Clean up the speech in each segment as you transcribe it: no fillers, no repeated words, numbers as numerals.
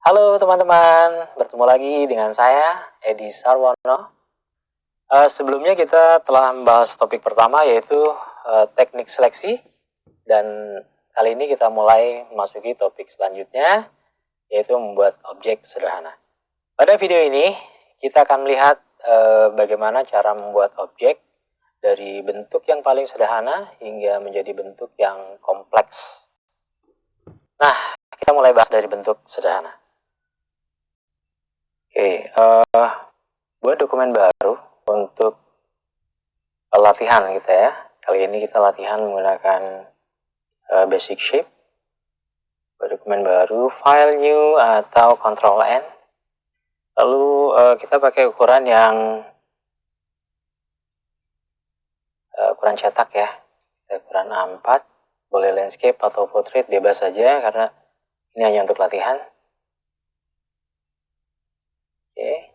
Halo teman-teman, bertemu lagi dengan saya, Edi Sarwono. Sebelumnya kita telah membahas topik pertama yaitu teknik seleksi. Dan kali ini kita mulai memasuki topik selanjutnya, yaitu membuat objek sederhana. Pada video ini, kita akan melihat bagaimana cara membuat objek dari bentuk yang paling sederhana hingga menjadi bentuk yang kompleks. Nah, kita mulai bahas dari bentuk sederhana. Oke, buat dokumen baru untuk latihan kita ya. Kali ini kita latihan menggunakan basic shape. Buat dokumen baru, file new atau Ctrl N. Lalu kita pakai ukuran yang ukuran cetak ya. Ukuran A4, boleh landscape atau portrait, bebas saja karena ini hanya untuk latihan. Oke.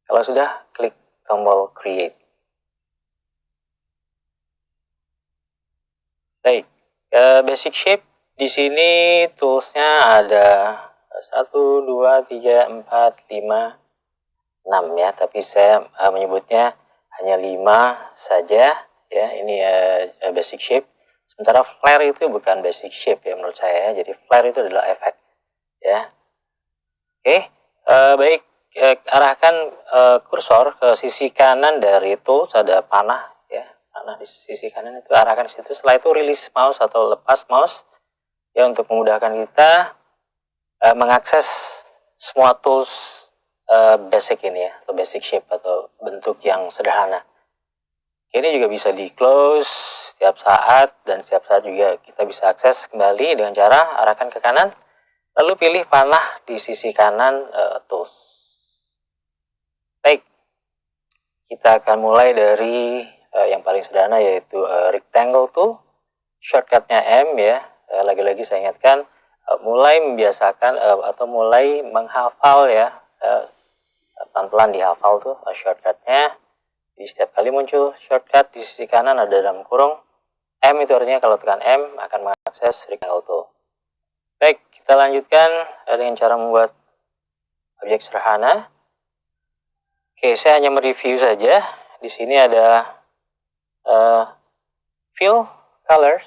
Kalau sudah, klik tombol create. Baik, basic shape di sini toolsnya ada 1, 2, 3, 4, 5, 6 ya. Tapi saya menyebutnya hanya 5 saja ya. Ini basic shape. Sementara flare itu bukan basic shape ya menurut saya. Jadi flare itu adalah efek ya. Oke, baik. Arahkan kursor ke sisi kanan dari tools, ada panah ya. Panah di sisi kanan itu arahkan ke situ. Setelah itu release mouse atau lepas mouse ya, untuk memudahkan kita mengakses semua tools basic ini ya, atau basic shape atau bentuk yang sederhana. Ini juga bisa di close setiap saat, dan setiap saat juga kita bisa akses kembali dengan cara arahkan ke kanan, lalu pilih panah di sisi kanan tools. Baik, kita akan mulai dari yang paling sederhana, yaitu rectangle tool. Shortcutnya M ya. Lagi-lagi saya ingatkan, mulai membiasakan atau mulai menghafal ya, pelan-pelan dihafal tuh shortcutnya. Jadi setiap kali muncul shortcut di sisi kanan ada dalam kurung M, itu artinya kalau tekan M akan mengakses rectangle tool. Baik, kita lanjutkan dengan cara membuat objek sederhana. Oke, saya hanya mereview saja. Di sini ada fill colors,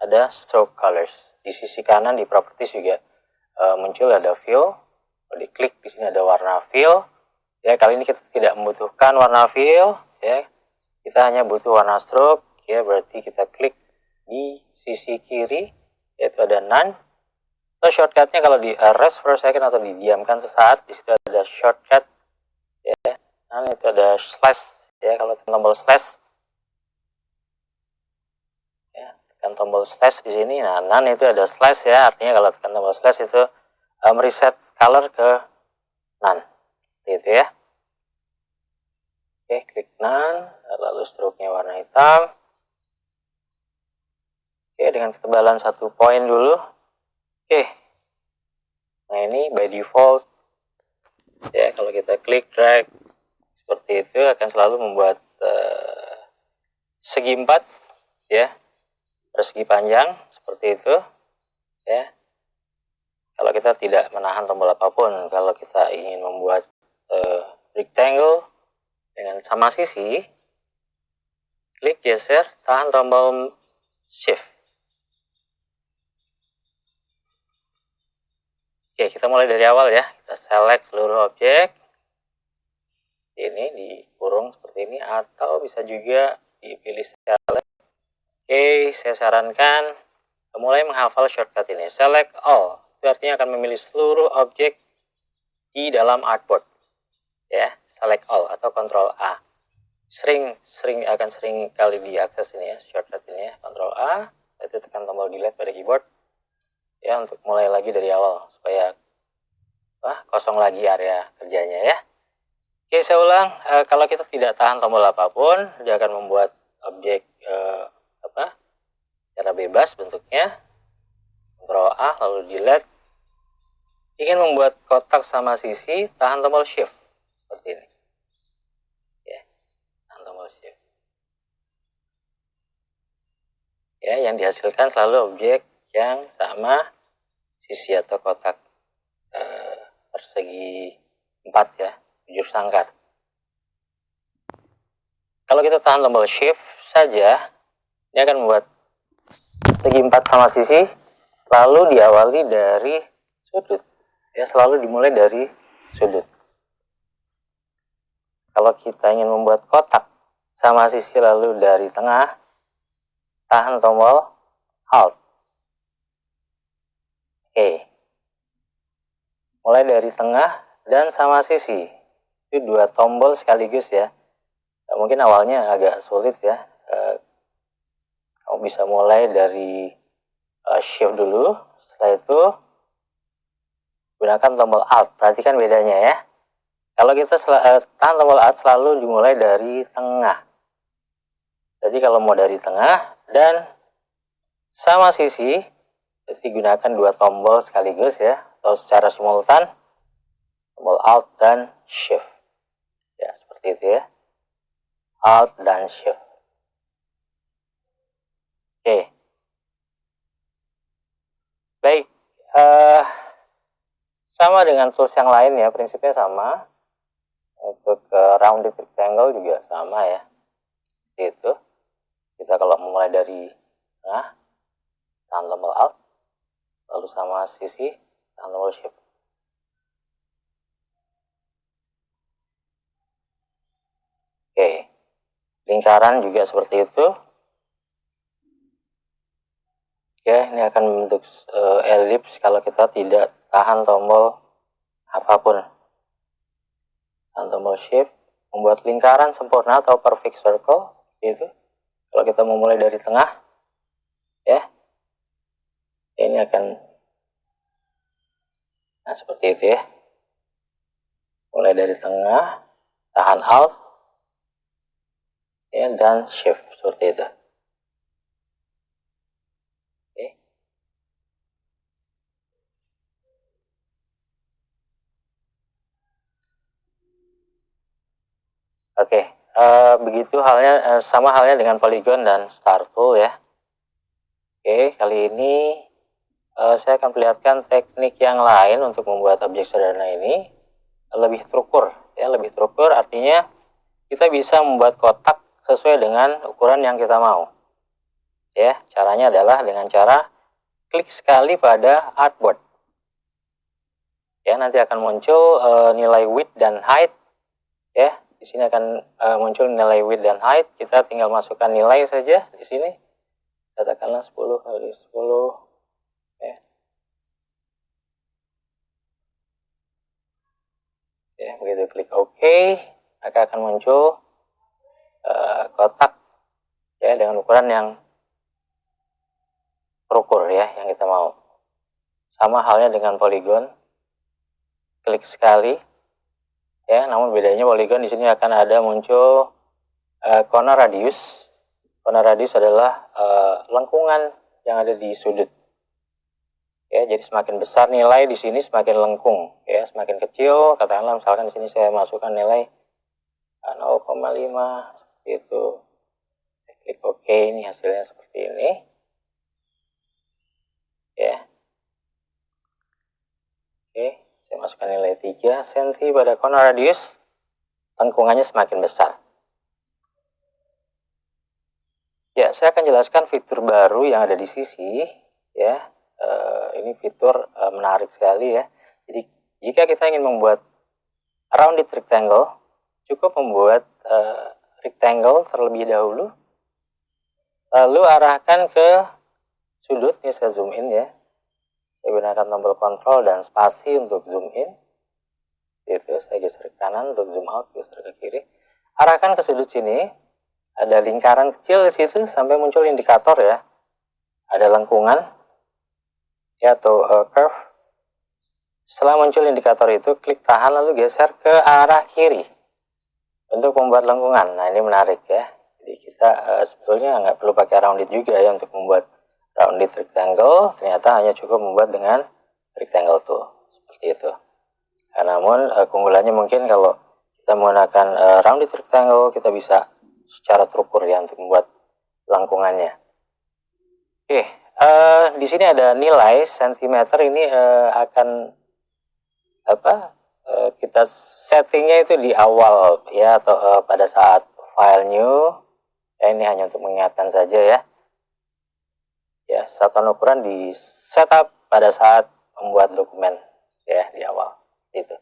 ada stroke colors. Di sisi kanan di properties juga muncul ada fill. Kalau diklik di sini ada warna fill. Ya, kali ini kita tidak membutuhkan warna fill ya. Kita hanya butuh warna stroke ya, berarti kita klik di sisi kiri yaitu ada none. Atau shortcutnya kalau di rest for a second atau didiamkan sesaat, di situ ada shortcut ya. Nah, itu ada slash ya, kalau tekan tombol slash ya, tekan tombol slash di sini. Nah, none itu ada slash ya, artinya kalau tekan tombol slash itu mereset color ke none gitu ya. Oke, klik none, lalu stroke-nya warna hitam. Oke, dengan ketebalan 1 poin dulu. Oke, nah ini by default ya, kalau kita klik drag seperti itu akan selalu membuat segi 4 ya, persegi panjang seperti itu ya. Kalau kita tidak menahan tombol apapun, kalau kita ingin membuat rectangle dengan sama sisi, klik geser, tahan tombol shift. Oke, kita mulai dari awal ya. Kita select seluruh objek. Ini dikurung seperti ini, atau bisa juga dipilih select. Oke, saya sarankan mulai menghafal shortcut ini. Select all, itu artinya akan memilih seluruh objek di dalam artboard. Ya, select all atau Ctrl A. Sering kali diakses ini ya, shortcut ini ya. Ctrl A, itu tekan tombol delete pada keyboard. Ya, untuk mulai lagi dari awal supaya kosong lagi area kerjanya ya. Oke, saya ulang. Kalau kita tidak tahan tombol apapun, dia akan membuat objek secara bebas bentuknya. Ctrl A lalu delete. Ingin membuat kotak sama sisi, tahan tombol shift seperti ini. Ya, tahan tombol shift. Ya, yang dihasilkan selalu objek yang sama sisi atau kotak persegi 4 ya, bujur sangkar. Kalau kita tahan tombol shift saja, ini akan membuat segi 4 sama sisi, lalu diawali dari sudut. Ya, selalu dimulai dari sudut. Kalau kita ingin membuat kotak sama sisi lalu dari tengah, tahan tombol Alt. Oke. Mulai dari tengah dan sama sisi. Itu 2 tombol sekaligus ya. Mungkin awalnya agak sulit ya. Kamu bisa mulai dari shift dulu. Setelah itu gunakan tombol Alt. Perhatikan bedanya ya. Kalau kita tahan tombol Alt selalu dimulai dari tengah. Jadi kalau mau dari tengah dan sama sisi, jadi gunakan 2 tombol sekaligus ya, atau secara simultan, tombol Alt dan Shift. Ya, seperti itu ya. Alt dan Shift. Oke. Baik. Sama dengan tools yang lain ya, prinsipnya sama. Untuk rounded rectangle juga sama ya. Seperti itu. Kita kalau memulai dari tengah, tahan tombol Alt, lalu sama sisi, tahan tombol Shift. Oke. Lingkaran juga seperti itu. Ya, ini akan membentuk elips kalau kita tidak tahan tombol apapun. Tahan tombol Shift, membuat lingkaran sempurna atau perfect circle, itu. Kalau kita memulai dari tengah, ya, ini akan, nah seperti itu ya. Mulai dari tengah, tahan Alt, ya, dan Shift, seperti itu. Oke, begitu halnya, sama halnya dengan polygon dan star tool ya. Oke, kali ini saya akan perlihatkan teknik yang lain untuk membuat objek sederhana ini lebih terukur ya. Lebih terukur artinya kita bisa membuat kotak sesuai dengan ukuran yang kita mau ya. Caranya adalah dengan cara klik sekali pada artboard ya. Nanti akan muncul nilai width dan height ya. Di sini akan muncul nilai width dan height. Kita tinggal masukkan nilai saja di sini. Katakanlah 10 kali 10 ya. Ya, begitu klik OK, maka akan muncul kotak ya dengan ukuran yang terukur ya yang kita mau. Sama halnya dengan polygon. Klik sekali ya, namun bedanya polygon di sini akan ada muncul corner radius. Corner radius adalah lengkungan yang ada di sudut. Ya, jadi semakin besar nilai di sini semakin lengkung ya, semakin kecil katakanlah misalkan di sini saya masukkan nilai 0,5 seperti itu. Saya klik OK, ini hasilnya seperti ini. Ya. Oke. Saya masukkan nilai 3 cm pada corner radius, lengkungannya semakin besar. Ya, saya akan jelaskan fitur baru yang ada di sisi. Ya, ini fitur menarik sekali ya. Jadi, jika kita ingin membuat rounded rectangle, cukup membuat rectangle terlebih dahulu, lalu arahkan ke sudut. Ini saya zoom in ya. Saya gunakan tombol kontrol dan spasi untuk zoom in. Itu saya geser ke kanan untuk zoom out, geser ke kiri. Arahkan ke sudut sini. Ada lingkaran kecil di situ sampai muncul indikator ya. Ada lengkungan ya, atau curve. Setelah muncul indikator itu, klik tahan lalu geser ke arah kiri untuk membuat lengkungan. Nah, ini menarik ya. Jadi kita sebetulnya nggak perlu pakai rounded juga ya untuk membuat rounded rectangle. Ternyata hanya cukup membuat dengan rectangle tool seperti itu. Namun keunggulannya mungkin kalau kita menggunakan rounded rectangle, kita bisa secara terukur ya untuk membuat lengkungannya. Oke, di sini ada nilai sentimeter. Ini akan apa kita settingnya itu di awal ya, atau pada saat file new ya. Ini hanya untuk mengingatkan saja ya. Ya, satuan ukuran di setup pada saat membuat dokumen ya di awal itu.